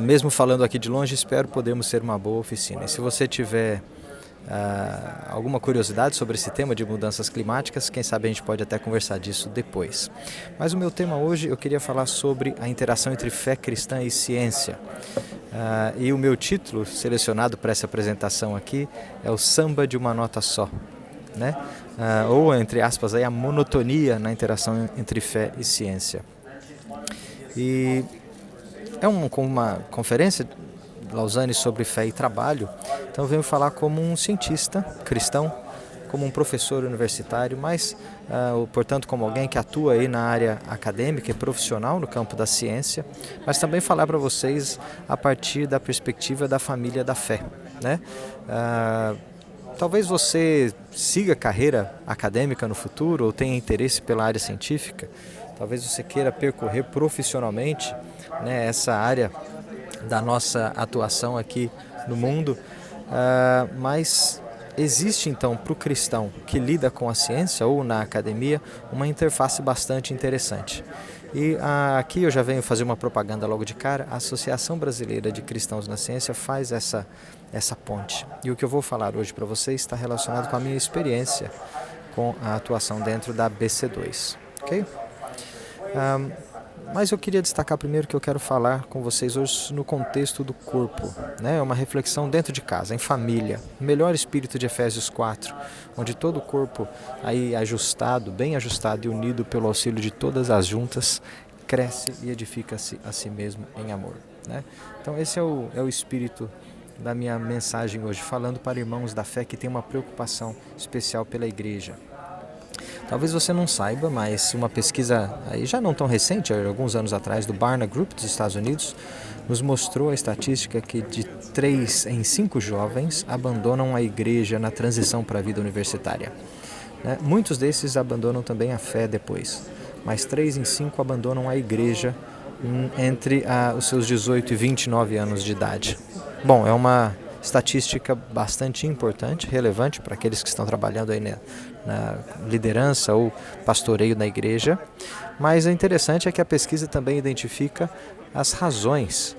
Mesmo falando aqui de longe, espero podermos ser uma boa oficina. E se você tiver alguma curiosidade sobre esse tema de mudanças climáticas, quem sabe a gente pode até conversar disso depois. Mas o meu tema hoje, eu queria falar sobre a interação entre fé cristã e ciência. E o meu título selecionado para essa apresentação aqui é o Samba de uma Nota Só, né? Ou, entre aspas, aí, a monotonia na interação entre fé e ciência. E é uma conferência Lausanne sobre fé e trabalho, então eu venho falar como um cientista cristão, como um professor universitário, mas, portanto, como alguém que atua aí na área acadêmica e profissional no campo da ciência, mas também falar para vocês a partir da perspectiva da família da fé, né? Talvez você siga carreira acadêmica no futuro ou tenha interesse pela área científica, talvez você queira percorrer profissionalmente, né, essa área da nossa atuação aqui no mundo, mas existe então para o cristão que lida com a ciência ou na academia uma interface bastante interessante. E aqui eu já venho fazer uma propaganda logo de cara. A Associação Brasileira de Cristãos na Ciência faz essa ponte. E o que eu vou falar hoje para vocês está relacionado com a minha experiência com a atuação dentro da BC2. Ok? Mas eu queria destacar primeiro que eu quero falar com vocês hoje no contexto do corpo, né? Uma reflexão dentro de casa, em família, o melhor espírito de Efésios 4, onde todo o corpo aí ajustado, bem ajustado e unido pelo auxílio de todas as juntas, cresce e edifica-se a si mesmo em amor, né? Então esse é o espírito da minha mensagem hoje, falando para irmãos da fé que têm uma preocupação especial pela igreja. Talvez você não saiba, mas uma pesquisa aí já não tão recente, alguns anos atrás, do Barna Group dos Estados Unidos, nos mostrou a estatística que de 3 em 5 jovens abandonam a igreja na transição para a vida universitária, né? Muitos desses abandonam também a fé depois, mas 3 em 5 abandonam a igreja entre os seus 18 e 29 anos de idade. Bom, é uma estatística bastante importante, relevante para aqueles que estão trabalhando aí na liderança ou pastoreio na igreja, mas o interessante é que a pesquisa também identifica as razões,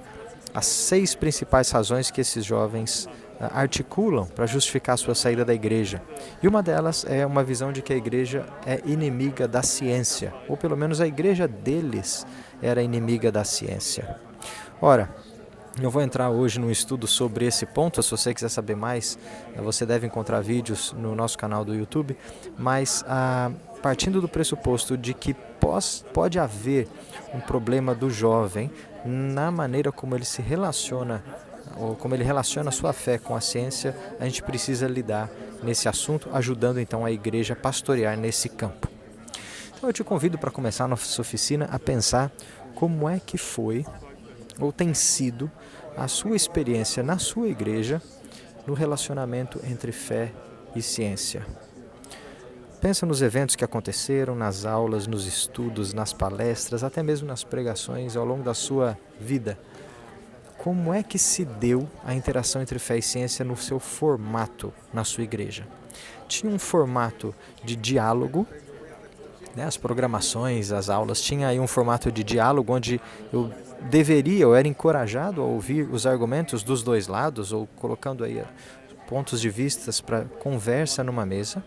as 6 principais razões que esses jovens articulam para justificar a sua saída da igreja. E uma delas é uma visão de que a igreja é inimiga da ciência, ou pelo menos a igreja deles era inimiga da ciência. Ora, eu vou entrar hoje num estudo sobre esse ponto. Se você quiser saber mais, você deve encontrar vídeos no nosso canal do YouTube, mas partindo do pressuposto de que pode haver um problema do jovem na maneira como ele se relaciona, ou como ele relaciona a sua fé com a ciência, a gente precisa lidar nesse assunto, ajudando então a igreja a pastorear nesse campo. Então eu te convido para começar a nossa oficina a pensar como é que foi ou tem sido a sua experiência na sua igreja no relacionamento entre fé e ciência. Pensa nos eventos que aconteceram, nas aulas, nos estudos, nas palestras, até mesmo nas pregações ao longo da sua vida. Como é que se deu a interação entre fé e ciência no seu formato na sua igreja? Tinha um formato de diálogo, né? As programações, as aulas, tinha aí um formato de diálogo onde eu era encorajado a ouvir os argumentos dos dois lados, ou colocando aí pontos de vistas para conversa numa mesa,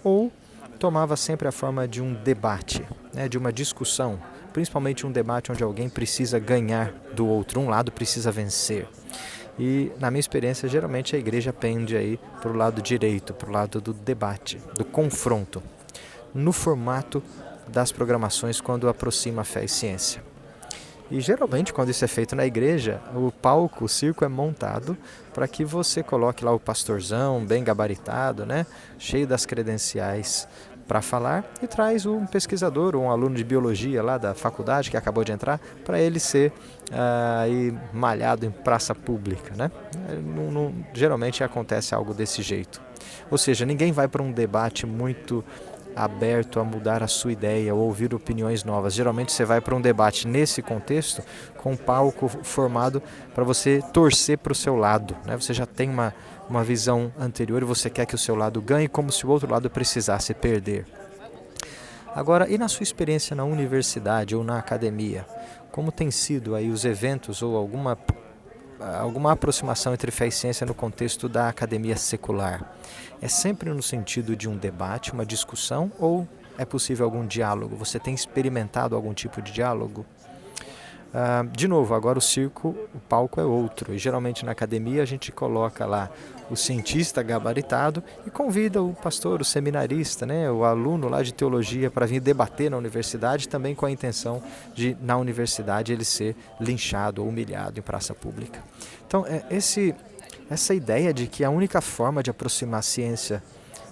ou tomava sempre a forma de um debate, né, de uma discussão, principalmente um debate onde alguém precisa ganhar do outro, um lado precisa vencer. E na minha experiência, geralmente a igreja pende aí para o lado direito, para o lado do debate, do confronto, no formato das programações quando aproxima fé e ciência. E geralmente quando isso é feito na igreja, o palco, o circo é montado para que você coloque lá o pastorzão bem gabaritado, né, cheio das credenciais para falar, e traz um pesquisador ou um aluno de biologia lá da faculdade que acabou de entrar para ele ser aí malhado em praça pública, né? Geralmente acontece algo desse jeito. Ou seja, ninguém vai para um debate muito aberto a mudar a sua ideia ou ouvir opiniões novas. Geralmente você vai para um debate nesse contexto com um palco formado para você torcer para o seu lado, né? Você já tem uma visão anterior e você quer que o seu lado ganhe, como se o outro lado precisasse perder. Agora, e na sua experiência na universidade ou na academia? Como tem sido aí os eventos ou alguma alguma aproximação entre fé e ciência no contexto da academia secular? É sempre no sentido de um debate, uma discussão, ou é possível algum diálogo? Você tem experimentado algum tipo de diálogo? De novo, agora o palco é outro. E geralmente na academia a gente coloca lá o cientista gabaritado e convida o pastor, o seminarista, né, o aluno lá de teologia para vir debater na universidade, também com a intenção de, na universidade, ele ser linchado ou humilhado em praça pública. Então, essa ideia de que a única forma de aproximar ciência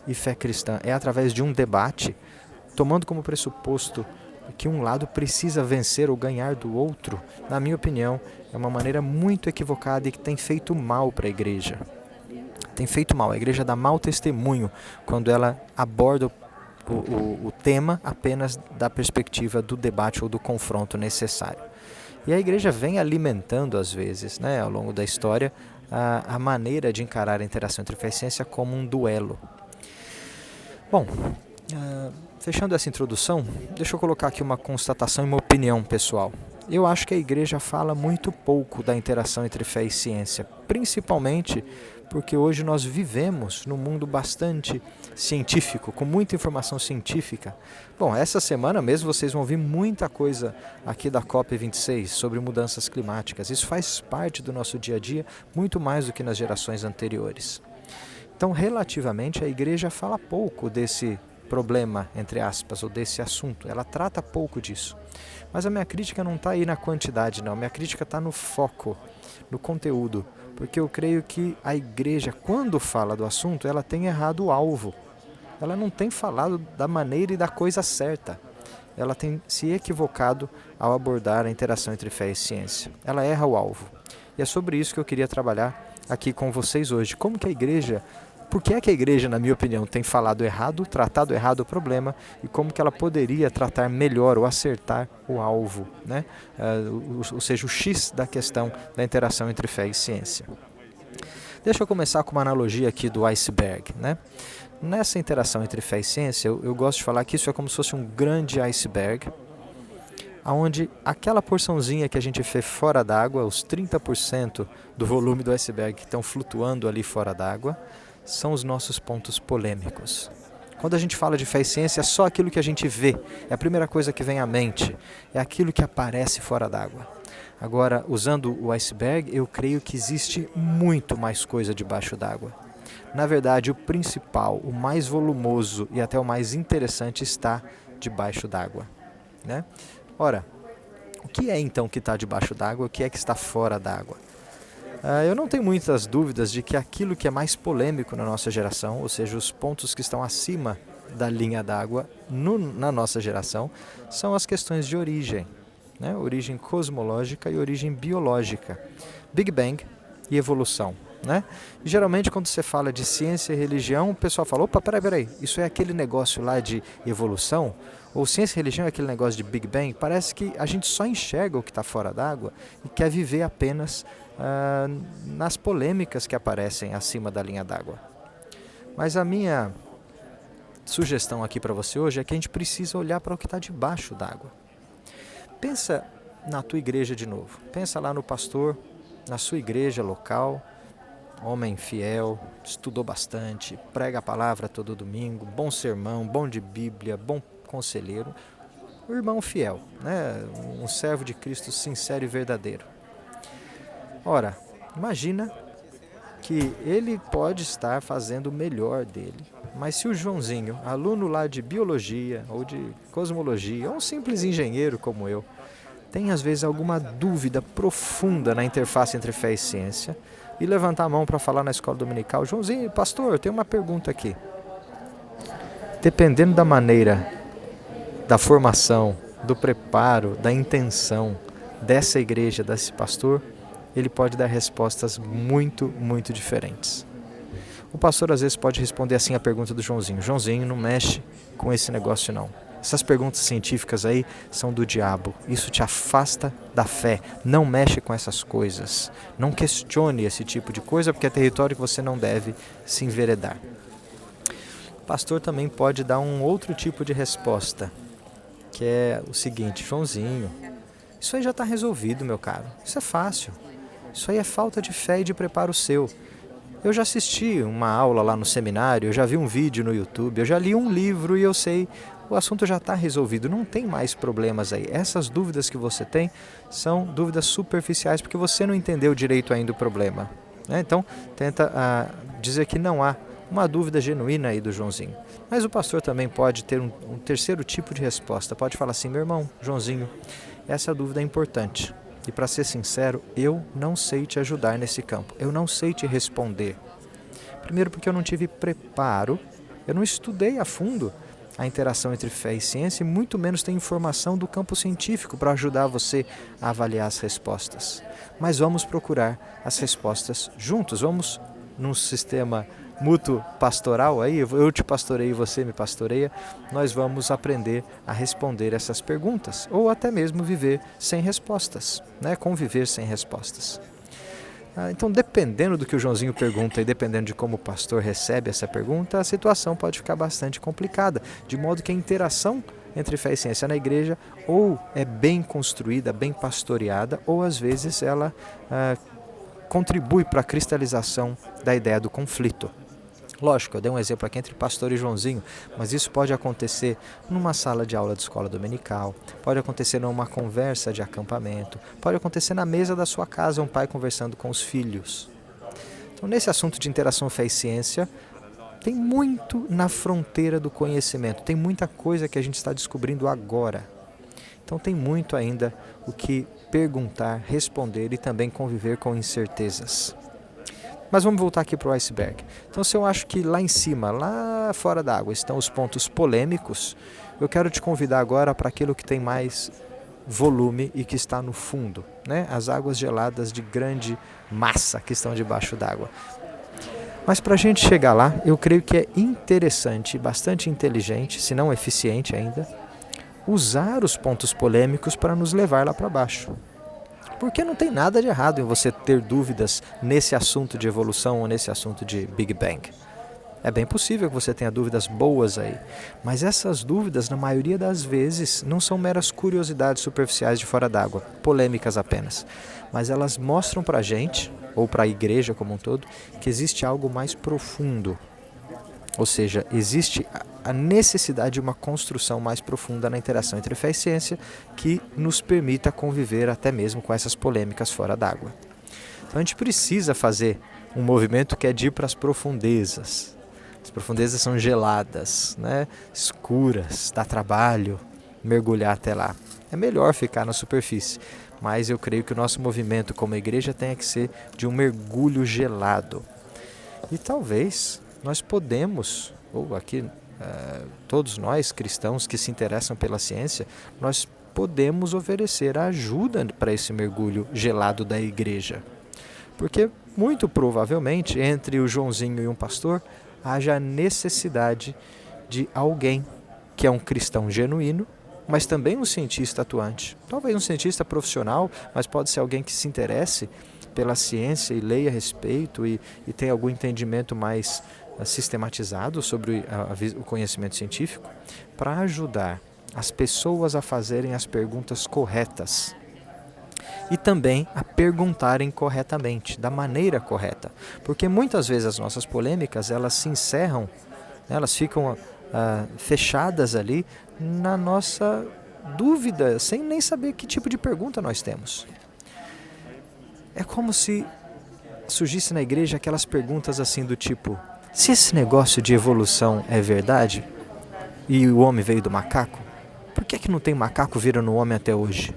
e fé cristã é através de um debate, tomando como pressuposto que um lado precisa vencer ou ganhar do outro, na minha opinião, é uma maneira muito equivocada e que tem feito mal para a igreja. Tem feito mal. A igreja dá mau testemunho quando ela aborda o tema apenas da perspectiva do debate ou do confronto necessário. E a igreja vem alimentando, às vezes, né, ao longo da história, a maneira de encarar a interação entre fé e ciência como um duelo. Bom, fechando essa introdução, deixa eu colocar aqui uma constatação e uma opinião pessoal. Eu acho que a igreja fala muito pouco da interação entre fé e ciência, principalmente porque hoje nós vivemos num mundo bastante científico, com muita informação científica. Bom, essa semana mesmo vocês vão ouvir muita coisa aqui da COP26 sobre mudanças climáticas. Isso faz parte do nosso dia a dia, muito mais do que nas gerações anteriores. Então, relativamente, a igreja fala pouco desse problema, entre aspas, ou desse assunto. Ela trata pouco disso. Mas a minha crítica não está aí na quantidade, não. A minha crítica está no foco, no conteúdo. Porque eu creio que a igreja, quando fala do assunto, ela tem errado o alvo. Ela não tem falado da maneira e da coisa certa. Ela tem se equivocado ao abordar a interação entre fé e ciência. Ela erra o alvo. E é sobre isso que eu queria trabalhar aqui com vocês hoje. Como que a igreja... Por que é que a igreja, na minha opinião, tem falado errado, tratado errado o problema e como que ela poderia tratar melhor ou acertar o alvo, né? Ou seja, o X da questão da interação entre fé e ciência. Deixa eu começar com uma analogia aqui do iceberg, né? Nessa interação entre fé e ciência, eu gosto de falar que isso é como se fosse um grande iceberg, onde aquela porçãozinha que a gente vê fora d'água, os 30% do volume do iceberg que estão flutuando ali fora d'água, são os nossos pontos polêmicos. Quando a gente fala de fé e ciência, é só aquilo que a gente vê, é a primeira coisa que vem à mente, é aquilo que aparece fora d'água. Agora, usando o iceberg, eu creio que existe muito mais coisa debaixo d'água. Na verdade, o principal, o mais volumoso e até o mais interessante está debaixo d'água, né? Ora, o que é então que está debaixo d'água? O que é que está fora d'água? Eu não tenho muitas dúvidas de que aquilo que é mais polêmico na nossa geração, ou seja, os pontos que estão acima da linha d'água na nossa geração, são as questões de origem, né? Origem cosmológica e origem biológica, Big Bang e evolução, né? E, geralmente, quando você fala de ciência e religião, o pessoal fala, opa, peraí, isso é aquele negócio lá de evolução? Ou ciência e religião é aquele negócio de Big Bang? Parece que a gente só enxerga o que está fora d'água e quer viver apenas nas polêmicas que aparecem acima da linha d'água. Mas a minha sugestão aqui para você hoje é que a gente precisa olhar para o que está debaixo d'água. Pensa na tua igreja de novo. Pensa lá no pastor, na sua igreja local, homem fiel, estudou bastante, prega a palavra todo domingo, bom sermão, bom de Bíblia, bom conselheiro, um irmão fiel, né? Um servo de Cristo sincero e verdadeiro. Ora, imagina que ele pode estar fazendo o melhor dele, mas se o Joãozinho, aluno lá de biologia ou de cosmologia, ou um simples engenheiro como eu, tem às vezes alguma dúvida profunda na interface entre fé e ciência, e levantar a mão para falar na escola dominical, Joãozinho, pastor, eu tenho uma pergunta aqui. Dependendo da maneira, da formação, do preparo, da intenção dessa igreja, desse pastor, ele pode dar respostas muito, muito diferentes. O pastor às vezes pode responder assim a pergunta do Joãozinho. Joãozinho, não mexe com esse negócio não. Essas perguntas científicas aí são do diabo. Isso te afasta da fé. Não mexe com essas coisas. Não questione esse tipo de coisa, porque é território que você não deve se enveredar. O pastor também pode dar um outro tipo de resposta, que é o seguinte, Joãozinho, isso aí já está resolvido, meu caro. Isso é fácil. Isso aí é falta de fé e de preparo seu. Eu já assisti uma aula lá no seminário, eu já vi um vídeo no YouTube, eu já li um livro e eu sei, o assunto já está resolvido, não tem mais problemas aí. Essas dúvidas que você tem são dúvidas superficiais porque você não entendeu direito ainda o problema. Então, tenta dizer que não há uma dúvida genuína aí do Joãozinho. Mas o pastor também pode ter um terceiro tipo de resposta. Pode falar assim: meu irmão, Joãozinho, essa dúvida é importante. E para ser sincero, eu não sei te ajudar nesse campo. Eu não sei te responder. Primeiro porque eu não tive preparo, eu não estudei a fundo a interação entre fé e ciência e muito menos tenho informação do campo científico para ajudar você a avaliar as respostas. Mas vamos procurar as respostas juntos. Vamos num sistema mútuo pastoral aí, eu te pastoreio e você me pastoreia, nós vamos aprender a responder essas perguntas, ou até mesmo viver sem respostas, conviver sem respostas. Então, dependendo do que o Joãozinho pergunta e dependendo de como o pastor recebe essa pergunta, a situação pode ficar bastante complicada, de modo que a interação entre fé e ciência na igreja ou é bem construída, bem pastoreada, ou às vezes ela contribui para a cristalização da ideia do conflito. Lógico, eu dei um exemplo aqui entre pastor e Joãozinho, mas isso pode acontecer numa sala de aula de escola dominical, pode acontecer numa conversa de acampamento, pode acontecer na mesa da sua casa, um pai conversando com os filhos. Então, nesse assunto de interação fé e ciência, tem muito na fronteira do conhecimento, tem muita coisa que a gente está descobrindo agora. Então tem muito ainda o que perguntar, responder e também conviver com incertezas. Mas vamos voltar aqui para o iceberg. Então, se eu acho que lá em cima, lá fora da água, estão os pontos polêmicos, eu quero te convidar agora para aquilo que tem mais volume e que está no fundo, as águas geladas de grande massa que estão debaixo d'água. Mas para a gente chegar lá, eu creio que é interessante, bastante inteligente, se não eficiente ainda, usar os pontos polêmicos para nos levar lá para baixo. Porque não tem nada de errado em você ter dúvidas nesse assunto de evolução ou nesse assunto de Big Bang. É bem possível que você tenha dúvidas boas aí, mas essas dúvidas, na maioria das vezes, não são meras curiosidades superficiais de fora d'água, polêmicas apenas, mas elas mostram para a gente, ou para a igreja como um todo, que existe algo mais profundo. Ou seja, existe a necessidade de uma construção mais profunda na interação entre fé e ciência que nos permita conviver até mesmo com essas polêmicas fora d'água. Então a gente precisa fazer um movimento que é de ir para as profundezas. As profundezas são geladas, escuras, dá trabalho mergulhar até lá. É melhor ficar na superfície, mas eu creio que o nosso movimento como igreja tenha que ser de um mergulho gelado. E talvez nós podemos, ou aqui todos nós cristãos que se interessam pela ciência, nós podemos oferecer ajuda para esse mergulho gelado da igreja. Porque muito provavelmente entre o Joãozinho e um pastor haja necessidade de alguém que é um cristão genuíno, mas também um cientista atuante. Talvez um cientista profissional, mas pode ser alguém que se interesse pela ciência e leia a respeito e tenha algum entendimento mais sistematizado sobre o conhecimento científico, para ajudar as pessoas a fazerem as perguntas corretas e também a perguntarem corretamente, da maneira correta. Porque muitas vezes as nossas polêmicas, elas se encerram, elas ficam fechadas ali na nossa dúvida, sem nem saber que tipo de pergunta nós temos. É como se surgisse na igreja aquelas perguntas assim do tipo: se esse negócio de evolução é verdade e o homem veio do macaco, por que não tem macaco virando homem até hoje?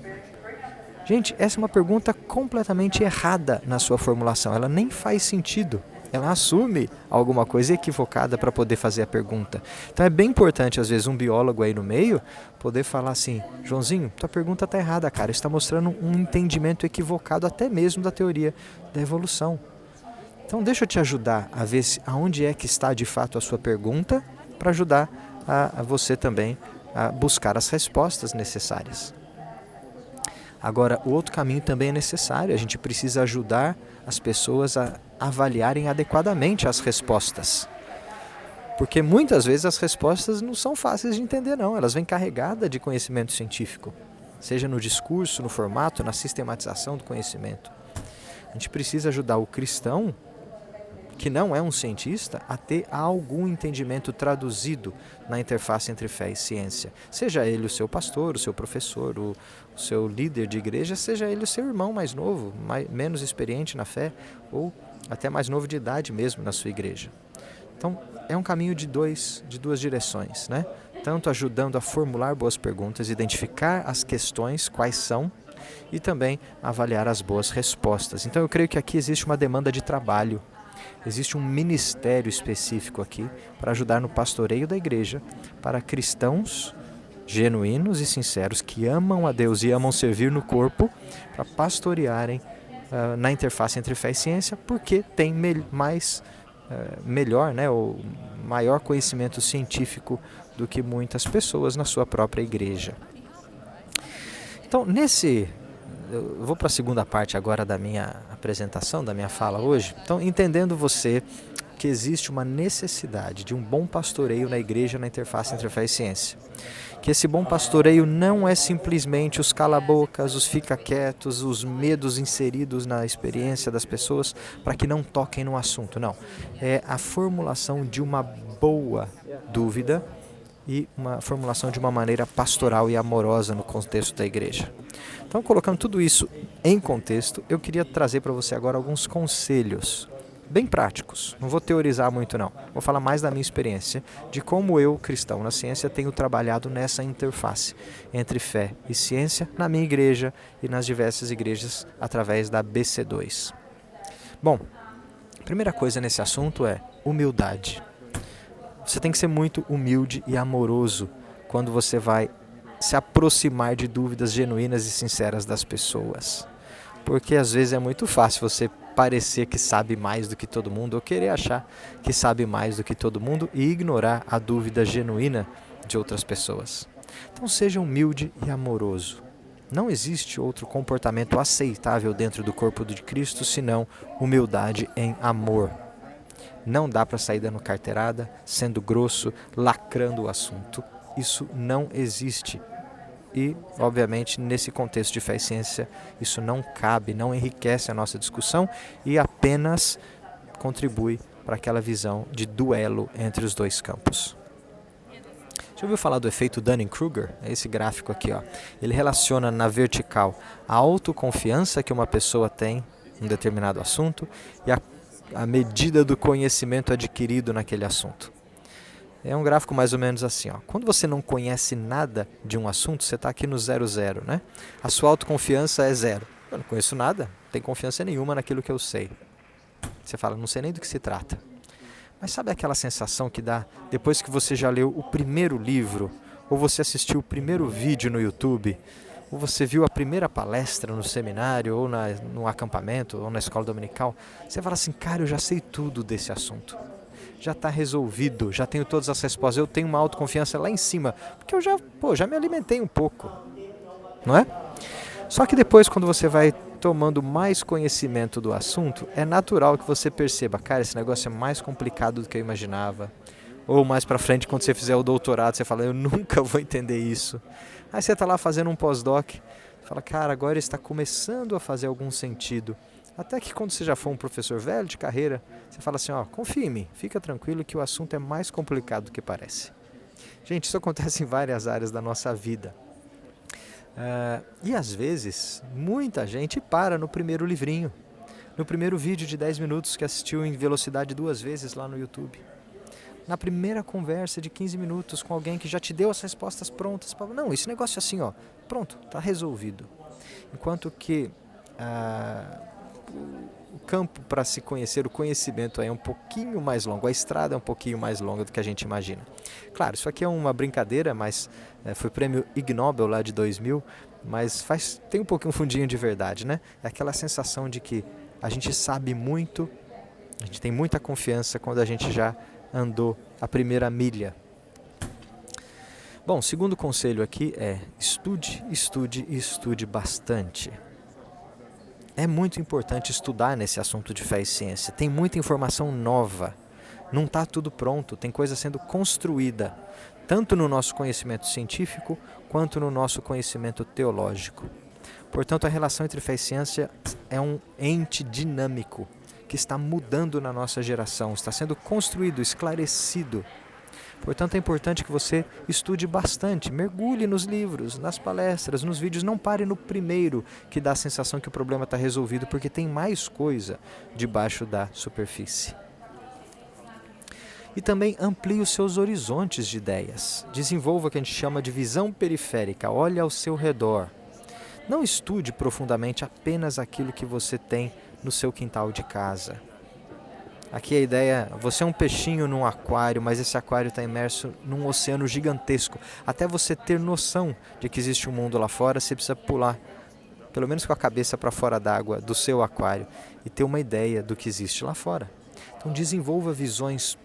Gente, essa é uma pergunta completamente errada na sua formulação, ela nem faz sentido. Ela assume alguma coisa equivocada para poder fazer a pergunta. Então é bem importante, às vezes, um biólogo aí no meio poder falar assim: Joãozinho, tua pergunta está errada, cara. Está mostrando um entendimento equivocado até mesmo da teoria da evolução. Então deixa eu te ajudar a ver aonde é que está de fato a sua pergunta, para ajudar a você também a buscar as respostas necessárias. Agora, o outro caminho também é necessário. A gente precisa ajudar as pessoas a avaliarem adequadamente as respostas. Porque muitas vezes as respostas não são fáceis de entender, não. Elas vêm carregadas de conhecimento científico, seja no discurso, no formato, na sistematização do conhecimento. A gente precisa ajudar o cristão, que não é um cientista, a ter algum entendimento traduzido na interface entre fé e ciência. Seja ele o seu pastor, o seu professor, o seu líder de igreja, seja ele o seu irmão mais novo, menos experiente na fé, ou até mais novo de idade mesmo na sua igreja. Então, é um caminho de duas direções, né? Tanto ajudando a formular boas perguntas, identificar as questões, quais são, e também avaliar as boas respostas. Então, eu creio que aqui existe uma demanda de trabalho. Existe um ministério específico aqui para ajudar no pastoreio da igreja para cristãos genuínos e sinceros que amam a Deus e amam servir no corpo, para pastorearem na interface entre fé e ciência, porque tem melhor, né, ou maior conhecimento científico do que muitas pessoas na sua própria igreja. Então, eu vou para a segunda parte agora da minha apresentação, da minha fala hoje. Então, entendendo você que existe uma necessidade de um bom pastoreio na igreja na interface entre fé e ciência. Que esse bom pastoreio não é simplesmente os cala-bocas, os fica-quietos, os medos inseridos na experiência das pessoas para que não toquem no assunto. Não, é a formulação de uma boa dúvida e uma formulação de uma maneira pastoral e amorosa no contexto da igreja. Então, colocando tudo isso em contexto, eu queria trazer para você agora alguns conselhos bem práticos. Não vou teorizar muito não, vou falar mais da minha experiência, de como eu, cristão na ciência, tenho trabalhado nessa interface entre fé e ciência na minha igreja e nas diversas igrejas através da BC2. Bom, a primeira coisa nesse assunto é humildade. Você tem que ser muito humilde e amoroso quando você vai se aproximar de dúvidas genuínas e sinceras das pessoas. Porque às vezes é muito fácil você parecer que sabe mais do que todo mundo ou querer achar que sabe mais do que todo mundo e ignorar a dúvida genuína de outras pessoas. Então seja humilde e amoroso. Não existe outro comportamento aceitável dentro do corpo de Cristo senão humildade em amor. Não dá para sair dando carteirada, sendo grosso, lacrando o assunto. Isso não existe. E, obviamente, nesse contexto de fé e ciência, isso não cabe, não enriquece a nossa discussão e apenas contribui para aquela visão de duelo entre os dois campos. Já ouviu falar do efeito Dunning-Kruger? É esse gráfico aqui, ó. Ele relaciona na vertical a autoconfiança que uma pessoa tem em um determinado assunto e a medida do conhecimento adquirido naquele assunto. É um gráfico mais ou menos assim, ó. Quando você não conhece nada de um assunto, você está aqui no 0,0, né? A sua autoconfiança é 0. Eu não conheço nada, não tenho confiança nenhuma naquilo que eu sei. Você fala, não sei nem do que se trata. Mas sabe aquela sensação que dá depois que você já leu o primeiro livro, ou você assistiu o primeiro vídeo no YouTube, ou você viu a primeira palestra no seminário, ou no acampamento, ou na escola dominical, você fala assim, cara, eu já sei tudo desse assunto. Já está resolvido, já tenho todas as respostas, eu tenho uma autoconfiança lá em cima, porque eu já me alimentei um pouco, não é? Só que depois, quando você vai tomando mais conhecimento do assunto, é natural que você perceba, cara, esse negócio é mais complicado do que eu imaginava. Ou mais pra frente, quando você fizer o doutorado, você fala, eu nunca vou entender isso. Aí você está lá fazendo um pós-doc, fala, cara, agora está começando a fazer algum sentido. Até que quando você já for um professor velho de carreira, você fala assim, ó, confia em mim, fica tranquilo que o assunto é mais complicado do que parece. Gente, isso acontece em várias áreas da nossa vida. E às vezes, muita gente para no primeiro livrinho, no primeiro vídeo de 10 minutos que assistiu em velocidade 2 vezes lá no YouTube. Na primeira conversa de 15 minutos com alguém que já te deu as respostas prontas. Não, esse negócio é assim, ó, pronto, está resolvido. Enquanto que o campo para se conhecer, o conhecimento é um pouquinho mais longo, a estrada é um pouquinho mais longa do que a gente imagina. Claro, isso aqui é uma brincadeira, mas foi prêmio Ig Nobel lá de 2000, mas tem um fundinho de verdade, né? É aquela sensação de que a gente sabe muito, a gente tem muita confiança quando a gente já andou a primeira milha. Bom, segundo conselho aqui é estude, estude e estude bastante. É muito importante estudar nesse assunto de fé e ciência. Tem muita informação nova. Não está tudo pronto, tem coisa sendo construída, tanto no nosso conhecimento científico, quanto no nosso conhecimento teológico. Portanto, a relação entre fé e ciência é um ente dinâmico que está mudando na nossa geração, está sendo construído, esclarecido. Portanto, é importante que você estude bastante, mergulhe nos livros, nas palestras, nos vídeos, não pare no primeiro que dá a sensação que o problema está resolvido, porque tem mais coisa debaixo da superfície. E também amplie os seus horizontes de ideias. Desenvolva o que a gente chama de visão periférica, olhe ao seu redor. Não estude profundamente apenas aquilo que você tem no seu quintal de casa. Aqui a ideia, você é um peixinho num aquário, mas esse aquário está imerso num oceano gigantesco. Até você ter noção de que existe um mundo lá fora, você precisa pular, pelo menos com a cabeça para fora d'água do seu aquário, e ter uma ideia do que existe lá fora. Então desenvolva visões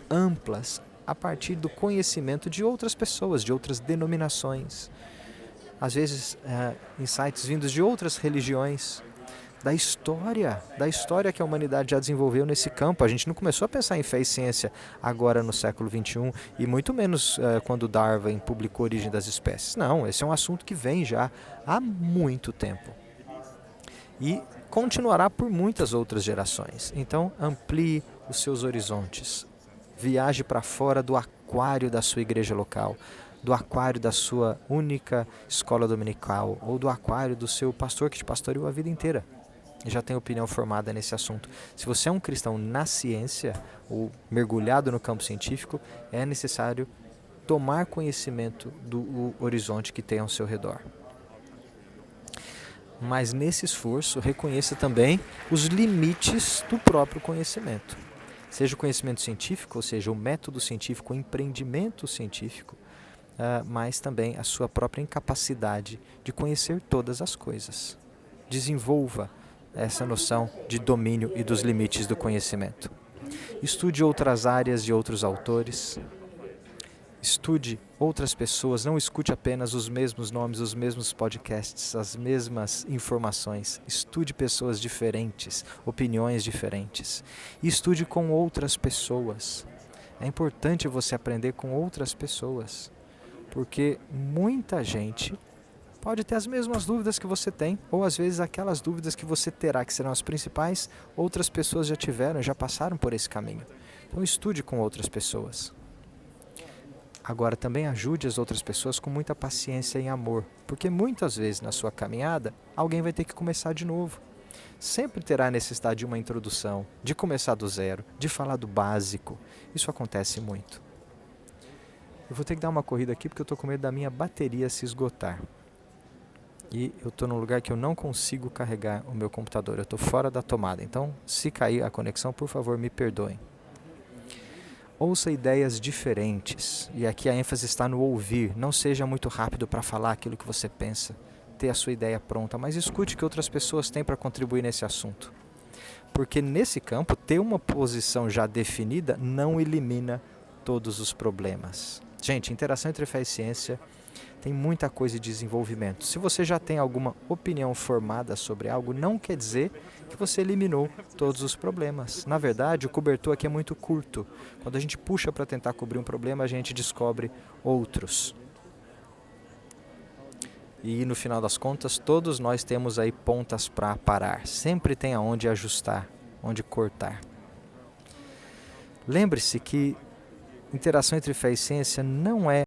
amplas a partir do conhecimento de outras pessoas, de outras denominações. Às vezes, insights vindos de outras religiões, da história que a humanidade já desenvolveu nesse campo. A gente não começou a pensar em fé e ciência agora no século XXI, e muito menos quando Darwin publicou Origem das Espécies. Não, esse é um assunto que vem já há muito tempo. E continuará por muitas outras gerações. Então, amplie os seus horizontes. Viaje para fora do aquário da sua igreja local, do aquário da sua única escola dominical, ou do aquário do seu pastor que te pastoreou a vida inteira. Já tem opinião formada nesse assunto. Se você é um cristão na ciência, ou mergulhado no campo científico, é necessário tomar conhecimento do horizonte que tem ao seu redor. Mas nesse esforço, reconheça também os limites do próprio conhecimento. Seja o conhecimento científico, ou seja, o método científico, o empreendimento científico, mas também a sua própria incapacidade de conhecer todas as coisas. Desenvolva essa noção de domínio e dos limites do conhecimento. Estude outras áreas de outros autores. Estude outras pessoas, não escute apenas os mesmos nomes, os mesmos podcasts, as mesmas informações. Estude pessoas diferentes, opiniões diferentes. E estude com outras pessoas. É importante você aprender com outras pessoas, porque muita gente pode ter as mesmas dúvidas que você tem, ou às vezes aquelas dúvidas que você terá, que serão as principais, outras pessoas já tiveram, já passaram por esse caminho. Então estude com outras pessoas. Agora também ajude as outras pessoas com muita paciência e amor, porque muitas vezes na sua caminhada alguém vai ter que começar de novo. Sempre terá necessidade de uma introdução, de começar do zero, de falar do básico. Isso acontece muito. Eu vou ter que dar uma corrida aqui porque eu estou com medo da minha bateria se esgotar. E eu estou num lugar que eu não consigo carregar o meu computador, eu estou fora da tomada. Então, se cair a conexão, por favor, me perdoem. Ouça ideias diferentes, e aqui a ênfase está no ouvir. Não seja muito rápido para falar aquilo que você pensa, ter a sua ideia pronta, mas escute o que outras pessoas têm para contribuir nesse assunto. Porque nesse campo, ter uma posição já definida não elimina todos os problemas. Gente, interação entre fé e ciência tem muita coisa de desenvolvimento. Se você já tem alguma opinião formada sobre algo, não quer dizer que você eliminou todos os problemas. Na verdade, o cobertor aqui é muito curto. Quando a gente puxa para tentar cobrir um problema, a gente descobre outros. E no final das contas, todos nós temos aí pontas para parar. Sempre tem aonde ajustar, onde cortar. Lembre-se que interação entre fé e ciência não é